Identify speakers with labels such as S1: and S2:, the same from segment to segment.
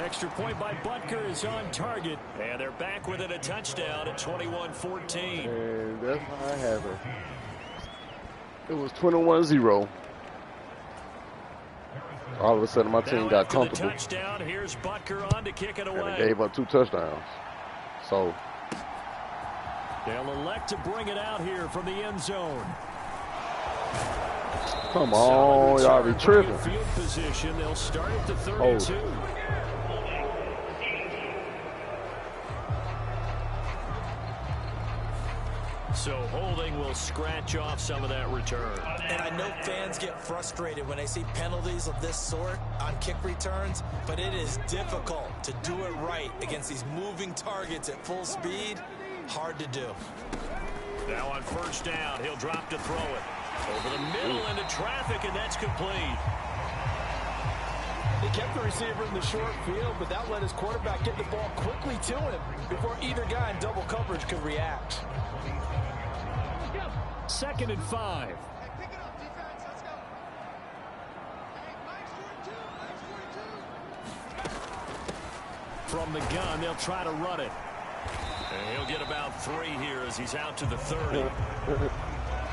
S1: Extra point by Butker is on target. And they're back within a touchdown at 21-14.
S2: And that's how I have it. It was 21-0. All of a sudden, my team got comfortable.
S1: Touchdown, here's Butker on to kick it away.
S2: And they gave up 2 touchdowns. So
S1: they'll elect to bring it out here from the end zone.
S2: Come on, y'all be tripping.
S1: Field position. They'll start at the 32. So holding will scratch off some of that return.
S3: And I know fans get frustrated when they see penalties of this sort on kick returns, but it is difficult to do it right against these moving targets at full speed. Hard to do.
S1: Now on first down, he'll drop to throw it. Over the middle into traffic, and that's complete.
S4: He kept the receiver in the short field, but that let his quarterback get the ball quickly to him before either guy in double coverage could react.
S1: 2nd and 5. From the gun, they'll try to run it. And he'll get about 3 here as he's out to the 30.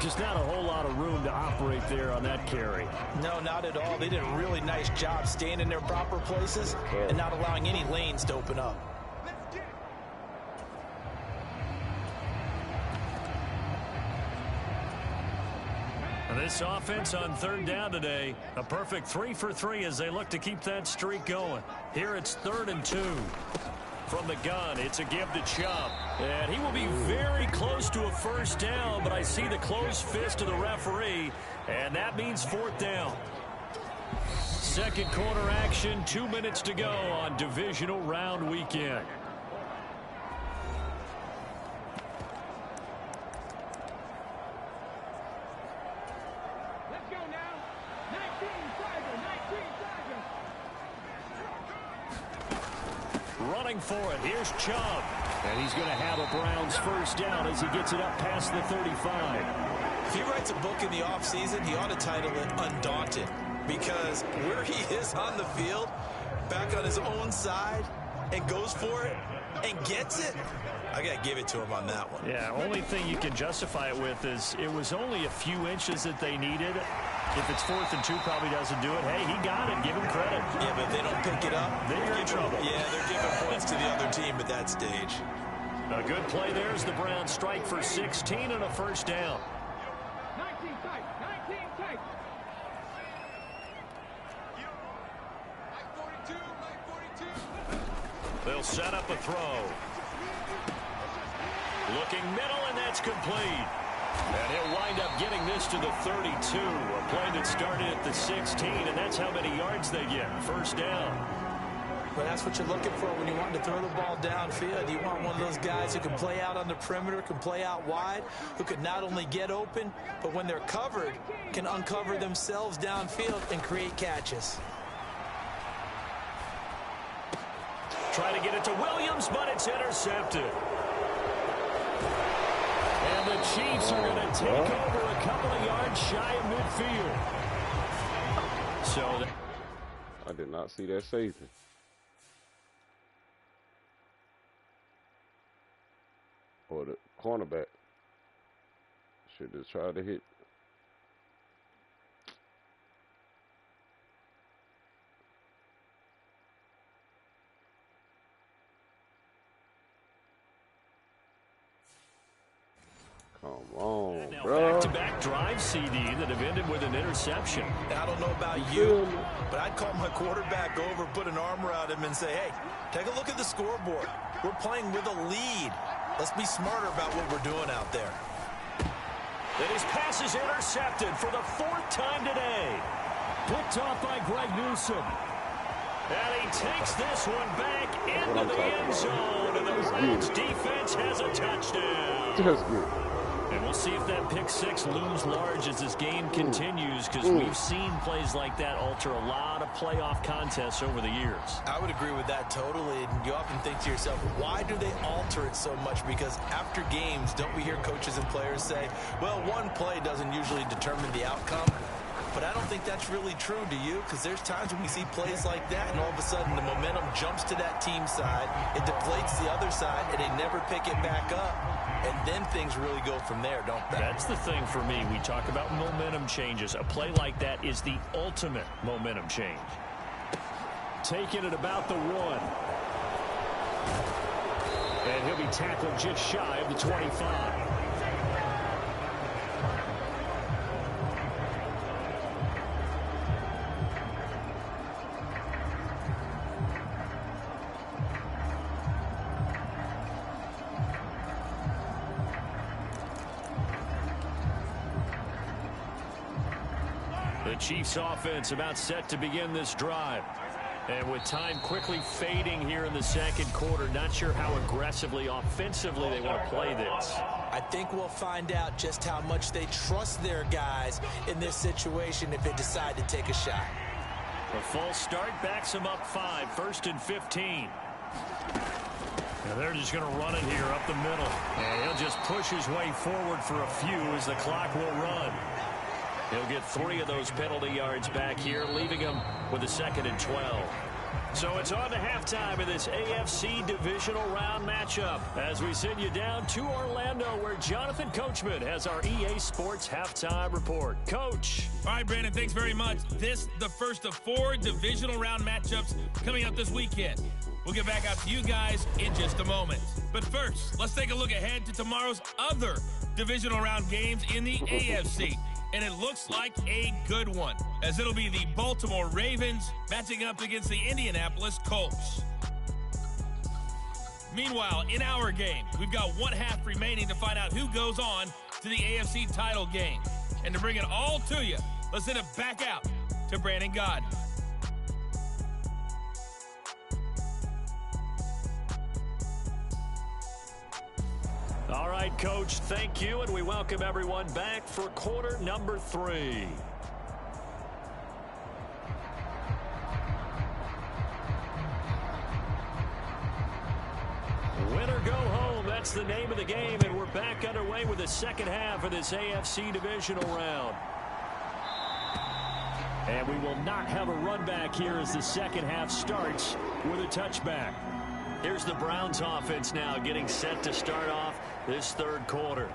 S1: Just not a whole lot of room to operate there on that carry.
S3: No, not at all. They did a really nice job staying in their proper places and not allowing any lanes to open up.
S1: This offense on 3rd down today, a perfect 3 for 3 as they look to keep that streak going. Here it's 3rd and 2. From the gun, it's a give to Chubb. And he will be very close to a first down, but I see the closed fist of the referee, and that means 4th down. Second quarter action, 2 minutes to go on divisional round weekend. Running for it. Here's Chubb. And he's going to have a Browns first down as he gets it up past the 35.
S3: If he writes a book in the offseason, he ought to title it Undaunted. Because where he is on the field, back on his own side, and goes for it, and gets it, I got to give it to him on that one.
S1: Yeah, only thing you can justify it with is it was only a few inches that they needed. If it's 4th and 2, probably doesn't do it. Hey, he got it. Give him credit.
S3: Yeah, but if they don't pick it up,
S1: they're in trouble.
S3: Yeah, they're giving points to the other team at that stage.
S1: A good play there as the Browns strike for 16 and a first down.
S4: 19 tight, 19 tight.
S1: They'll set up a throw. Looking middle, and that's complete. And he'll wind up getting this to the 32. A play that started at the 16, and that's how many yards they get. First down.
S3: But that's what you're looking for when you want to throw the ball downfield. You want one of those guys who can play out on the perimeter, can play out wide, who can not only get open, but when they're covered, can uncover themselves downfield and create catches.
S1: Try to get it to Williams, but it's intercepted. And the Chiefs are going to take over a couple of yards shy of midfield. So
S2: I did not see that safety. Or the cornerback should just try to hit. Come on, bro.
S1: Back-to-back drive CD that have ended with an interception.
S3: I don't know about you, but I'd call my quarterback over, put an arm around him, and say, hey, take a look at the scoreboard. We're playing with a lead. Let's be smarter about what we're doing out there.
S1: And his pass is intercepted for the 4th time today. Picked off by Greg Newsome. And he takes this one back into the end zone. And the Browns defense has a touchdown.
S2: That's good.
S1: And we'll see if that pick 6 looms large as this game continues, because we've seen plays like that alter a lot of playoff contests over the years.
S3: I would agree with that totally. And you often think to yourself, why do they alter it so much? Because after games, don't we hear coaches and players say, well, one play doesn't usually determine the outcome? But I don't think that's really true, do you? Because there's times when we see plays like that, and all of a sudden the momentum jumps to that team side, it deflates the other side, and they never pick it back up. And then things really go from there, don't they?
S1: That's the thing for me. We talk about momentum changes. A play like that is the ultimate momentum change. Taking it about the 1. And he'll be tackled just shy of the 25. The Chiefs offense about set to begin this drive. And with time quickly fading here in the second quarter, not sure how aggressively, offensively they want to play this.
S3: I think we'll find out just how much they trust their guys in this situation if they decide to take a shot.
S1: A false start backs them up 5, 1st and 15. Now they're just going to run it here up the middle. And he'll just push his way forward for a few as the clock will run. He'll get 3 of those penalty yards back here, leaving him with a 2nd and 12. So it's on to halftime in this AFC Divisional Round matchup as we send you down to Orlando where Jonathan Coachman has our EA Sports Halftime Report. Coach.
S5: All right, Brandon, thanks very much. This the first of 4 Divisional Round matchups coming up this weekend. We'll get back out to you guys in just a moment. But first, let's take a look ahead to tomorrow's other Divisional Round games in the AFC. And it looks like a good one, as it'll be the Baltimore Ravens matching up against the Indianapolis Colts. Meanwhile, in our game, we've got 1 half remaining to find out who goes on to the AFC title game. And to bring it all to you, let's send it back out to Brandon Gaudin.
S1: All right, Coach, thank you, and we welcome everyone back for quarter number 3. Win or go home, that's the name of the game, and we're back underway with the second half of this AFC Divisional Round. And we will not have a run back here as the second half starts with a touchback. Here's the Browns offense now getting set to start off this third quarter.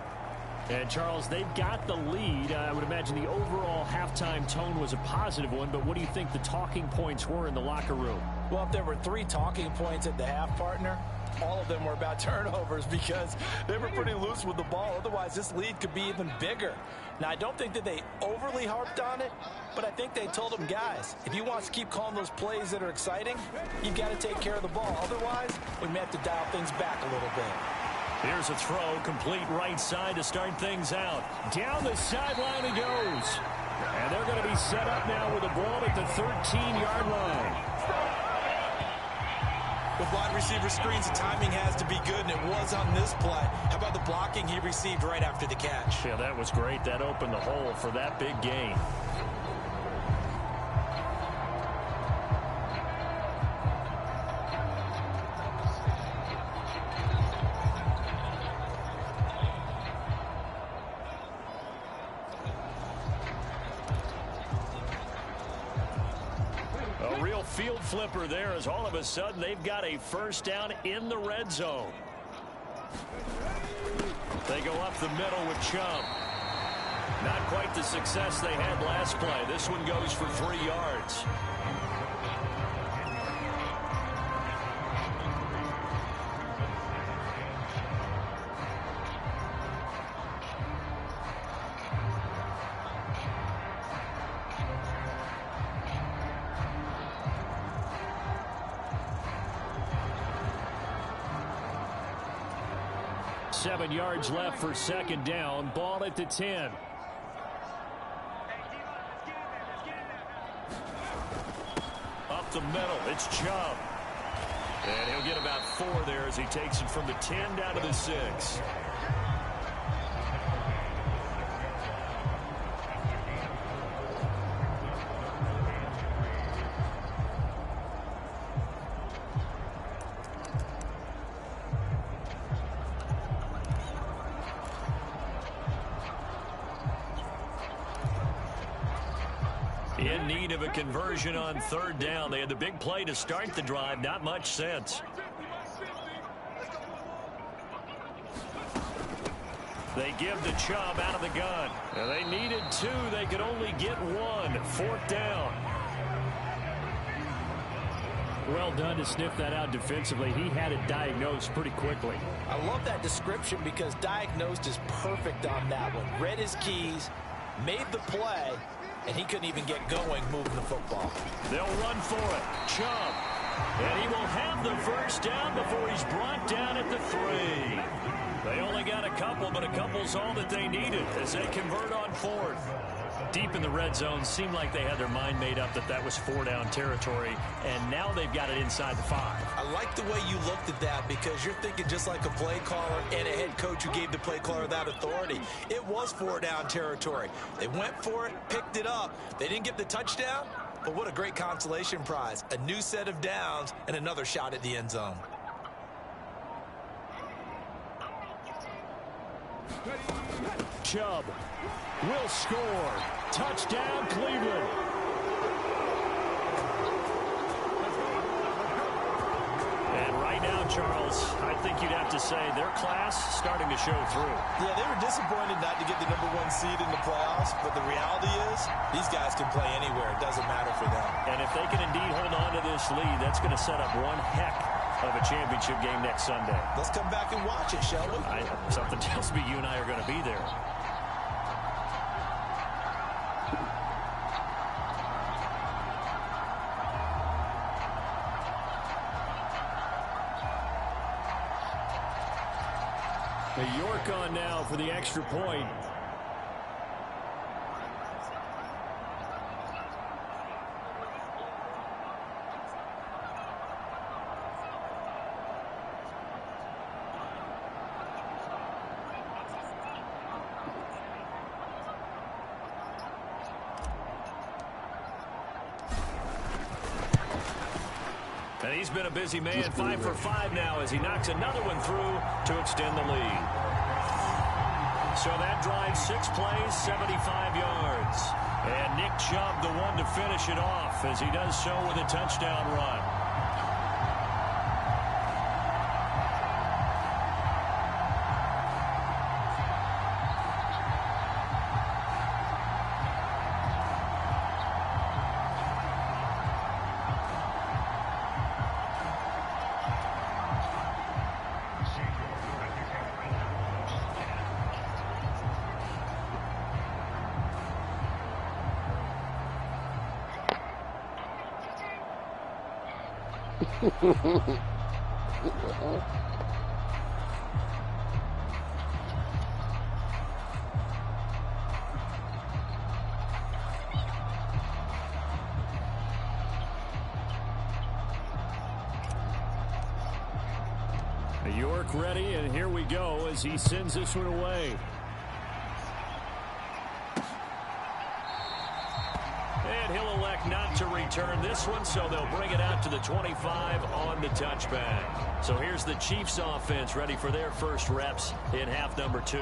S1: And, Charles, they've got the lead. I would imagine the overall halftime tone was a positive one, but what do you think the talking points were in the locker room?
S3: Well, if there were 3 talking points at the half, partner, all of them were about turnovers because they were pretty loose with the ball. Otherwise, this lead could be even bigger. Now, I don't think that they overly harped on it, but I think they told them, guys, if you want to keep calling those plays that are exciting, you've got to take care of the ball. Otherwise, we may have to dial things back a little bit.
S1: Here's a throw, complete right side to start things out. Down the sideline he goes. And they're going to be set up now with the ball at the 13-yard line.
S3: With wide receiver screens, the timing has to be good, and it was on this play. How about the blocking he received right after the catch?
S1: Yeah, that was great. That opened the hole for that big gain. Field flipper there as all of a sudden they've got a first down in the red zone. They go up the middle with Chubb. Not quite the success they had last play. This one goes for 3 yards. Seven yards left for second down. Ball at the 10. Up the middle, it's Chubb. And he'll get about 4 there as he takes it from the 10 down to the 6. In need of a conversion on third down. They had the big play to start the drive. Not much sense. They give to Chubb out of the gun. Now they needed 2. They could only get 1. 4th down.
S6: Well done to sniff that out defensively. He had it diagnosed pretty quickly.
S3: I love that description because diagnosed is perfect on that one. Read his keys, made the play, and he couldn't even get going moving the football.
S1: They'll run for it. Chubb. And he will have the first down before he's brought down at the 3. They only got a couple, but a couple's all that they needed as they convert on 4th. Deep in the red zone, seemed like they had their mind made up that was 4-down territory, and now they've got it inside the 5.
S3: I like the way you looked at that because you're thinking just like a play caller and a head coach who gave the play caller that authority. It was 4-down territory. They went for it, picked it up. They didn't get the touchdown, but what a great consolation prize. A new set of downs and another shot at the end zone.
S6: Chubb will score. Touchdown, Cleveland.
S1: And right now, Charles, I think you'd have to say their class starting to show through.
S3: Yeah, they were disappointed not to get the #1 seed in the playoffs, but the reality is these guys can play anywhere. It doesn't matter for them.
S1: And if they can indeed hold on to this lead, that's going to set up one heck of a championship game next Sunday.
S3: Let's come back and watch it, shall we?
S1: Something tells me you and I are going to be there.
S6: York on now for the extra point.
S1: And he's been a busy man, 5 for 5 now as he knocks another one through to extend the lead. So that drives 6 plays, 75 yards. And Nick Chubb, the one to finish it off as he does so with a touchdown run.
S6: York ready, and here we go as he sends this one away.
S1: And he'll elect not to return this one, so they'll bring it out to the 25 on the touchback. So here's the Chiefs offense ready for their first reps in half number 2.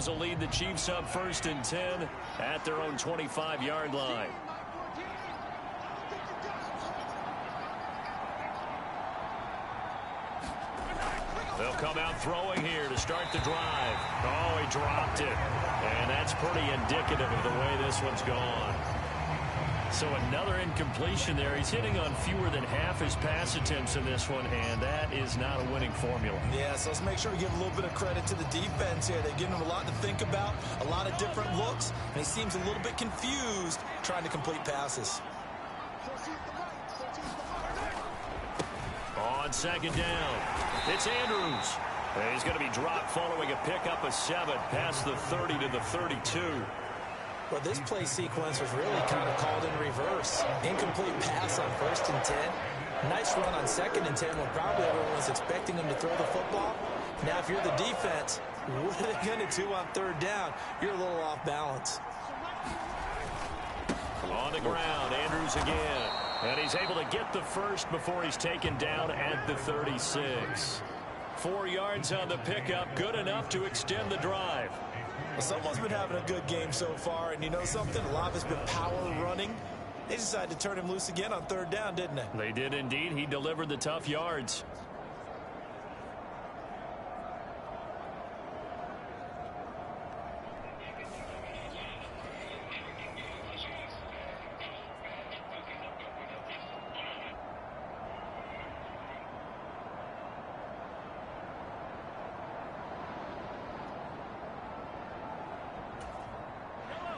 S1: Will lead the Chiefs up 1st and 10 at their own 25-yard line. They'll come out throwing here to start the drive. Oh, he dropped it. And that's pretty indicative of the way this one's gone. So another incompletion there. He's hitting on fewer than half his pass attempts in this one, and that is not a winning formula.
S3: Yeah, so let's make sure we give a little bit of credit to the defense here. They've given him a lot to think about, a lot of different looks, and he seems a little bit confused trying to complete passes.
S1: On 2nd down, it's Andrews. And he's going to be dropped following a pickup of 7 past the 30 to the 32.
S3: Well, this play sequence was really kind of called in reverse. Incomplete pass on 1st and 10. Nice run on 2nd and 10 when probably everyone was expecting him to throw the football. Now, if you're the defense, what are they going to do on 3rd down? You're a little off balance.
S1: On the ground, Andrews again. And he's able to get the first before he's taken down at the 36. 4 yards on the pickup, good enough to extend the drive.
S3: Well, someone's been having a good game so far, and you know something? A lot has been power running. They decided to turn him loose again on 3rd down, didn't they?
S1: They did indeed. He delivered the tough yards.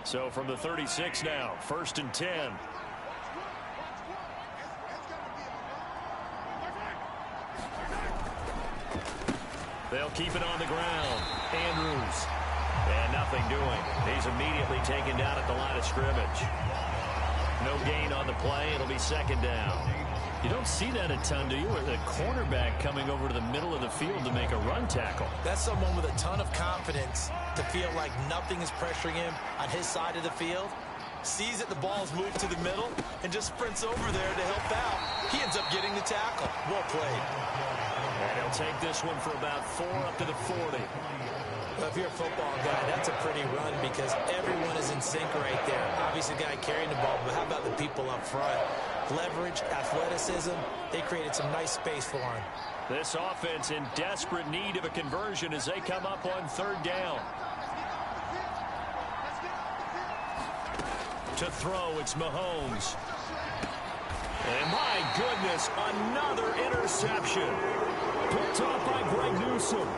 S1: So from the 36 now, 1st and 10. They'll keep it on the ground. Andrews. And nothing doing. He's immediately taken down at the line of scrimmage. No gain on the play. It'll be 2nd down.
S6: You don't see that a ton, do you? Where the cornerback coming over to the middle of the field to make a run tackle.
S3: That's someone with a ton of confidence to feel like nothing is pressuring him on his side of the field. Sees that the ball's moved to the middle and just sprints over there to help out. He ends up getting the tackle. Well played.
S1: And he'll take this one for about 4 up to the 40.
S3: Well, if you're a football guy, that's a pretty run because everyone is in sync right there. Obviously, the guy carrying the ball, but how about the people up front? Leverage, athleticism, they created some nice space for him.
S1: This offense in desperate need of a conversion as they come up on 3rd down. To throw, it's Mahomes. And my goodness, another interception. Picked off by Greg Newsome.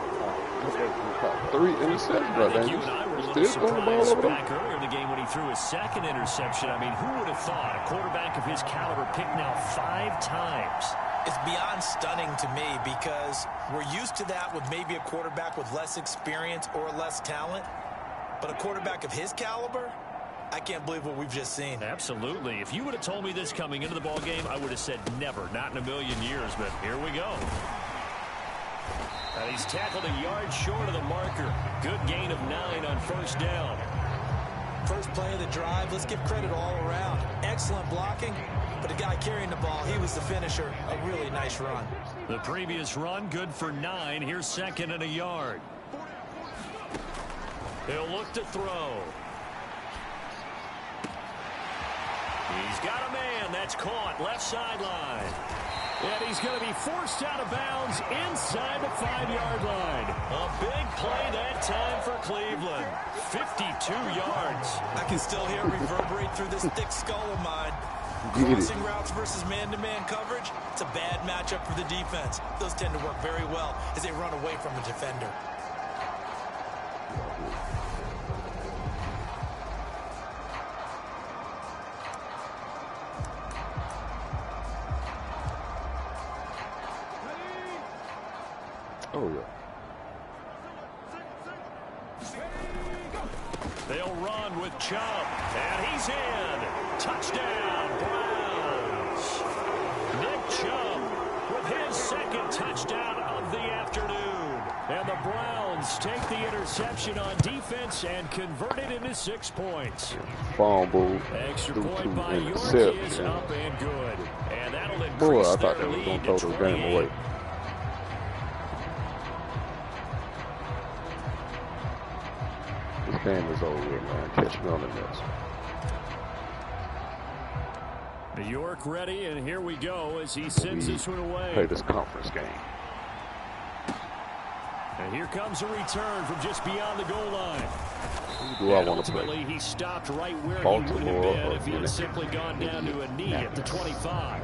S2: 3 interceptions right there.
S1: You and I were a little surprised back earlier in the game when he threw his 2nd interception. I mean, who would have thought a quarterback of his caliber picked now 5 times?
S3: It's beyond stunning to me because we're used to that with maybe a quarterback with less experience or less talent. But a quarterback of his caliber, I can't believe what we've just seen.
S1: Absolutely. If you would have told me this coming into the ball game, I would have said never, not in a million years. But here we go. And he's tackled a yard short of the marker. Good gain of 9 on 1st down.
S3: First play of the drive, let's give credit all around. Excellent blocking, but the guy carrying the ball, he was the finisher. A really nice run.
S1: The previous run, good for 9. Here's 2nd and a yard. He'll look to throw. He's got a man. That's caught. Left sideline. And he's going to be forced out of bounds inside the 5-yard line. A big play that time for Cleveland. 52 yards.
S3: I can still hear it reverberate through this thick skull of mine. Crossing routes versus man-to-man coverage, it's a bad matchup for the defense. Those tend to work very well as they run away from a defender.
S2: Oh, yeah.
S1: They'll run with Chubb. And he's in. Touchdown, Browns. Nick Chubb with his 2nd touchdown of the afternoon. And the Browns take the interception on defense and convert it into 6 points.
S2: Fumble.
S1: Extra point by York is up and good. And that'll increase
S2: Boy, I thought
S1: their
S2: they were
S1: lead
S2: going to throw
S1: to
S2: the game
S1: 28.
S2: away. This game is over with, man. Catch me on the next one.
S1: New York ready, and here we go as he sends this one away.
S2: Play this conference game.
S1: And here comes a return from just beyond the goal line.
S2: Who do I want to play?
S1: Ultimately, he stopped right where
S2: Baltimore,
S1: he would have been if he
S2: or
S1: had simply gone down to a knee at the 25.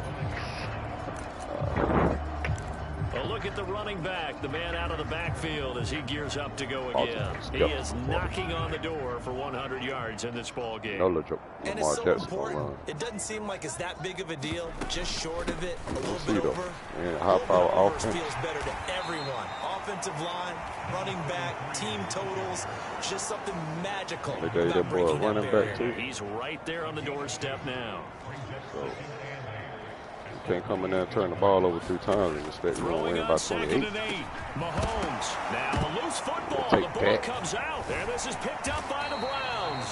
S1: A look at the running back, the man out of the backfield as he gears up to go again. He is knocking on the door for 100 yards in this ball game.
S2: No,
S3: And it's so important. It doesn't seem like it's that big of a deal. Just short of it, a little bit over.
S2: Yeah, high-power offense
S3: feels better to everyone. Offensive line, running back, team totals, just something magical.
S2: They gave that boy a running back too.
S1: He's right there on the doorstep now.
S2: So can't come in there and turn the ball over 3 times and expect you're going to win by 28.
S1: Mahomes. Now a loose football.
S2: Take
S1: The ball
S2: that.
S1: comes out. And this is picked up by the Browns.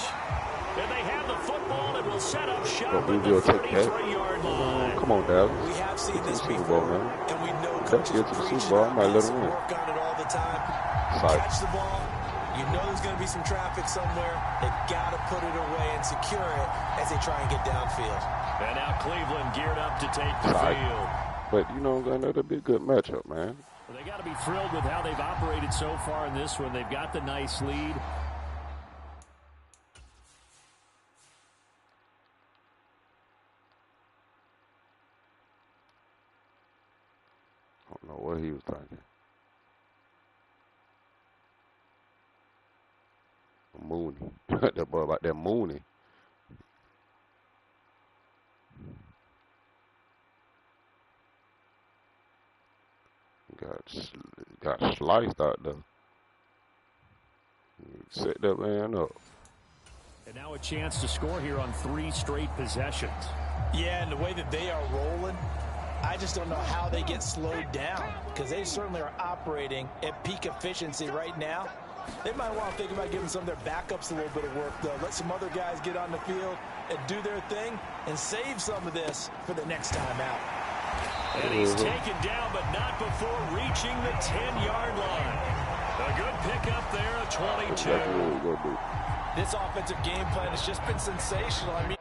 S1: And they have the football and will set up shop
S2: But we
S1: at the
S2: will take that.
S1: 33-yard line.
S2: Come on, Dallas.
S3: We have seen
S2: Get to
S3: this
S2: the Super
S3: before,
S2: Bowl, man.
S3: and we know
S2: Let's
S3: coaches
S2: get to the
S3: preach
S2: Super Bowl. I might let
S3: us
S2: them win.
S3: work on it all the time.
S2: Psych.
S3: Catch the ball. You know there's going to be some traffic somewhere. They got to put it away and secure it as they try and get downfield.
S1: And now Cleveland geared up to take the
S2: Psych.
S1: field.
S2: But, you know, that'll be a good matchup, man.
S6: Well, they got to be thrilled with how they've operated so far in this one. They've got the nice lead.
S2: I don't know what he was thinking. Mooney. That boy about that Mooney. Got sliced out there. Set that man up.
S6: And now a chance to score here on 3 straight possessions.
S3: Yeah, and the way that they are rolling, I just don't know how they get slowed down, because they certainly are operating at peak efficiency right now. They might want to think about giving some of their backups a little bit of work, though. Let some other guys get on the field and do their thing and save some of this for the next time out.
S1: And he's taken down, but not before reaching the 10-yard line. A good pickup there, a 22.
S2: That's what we're gonna do.
S3: This offensive game plan has just been sensational. I mean,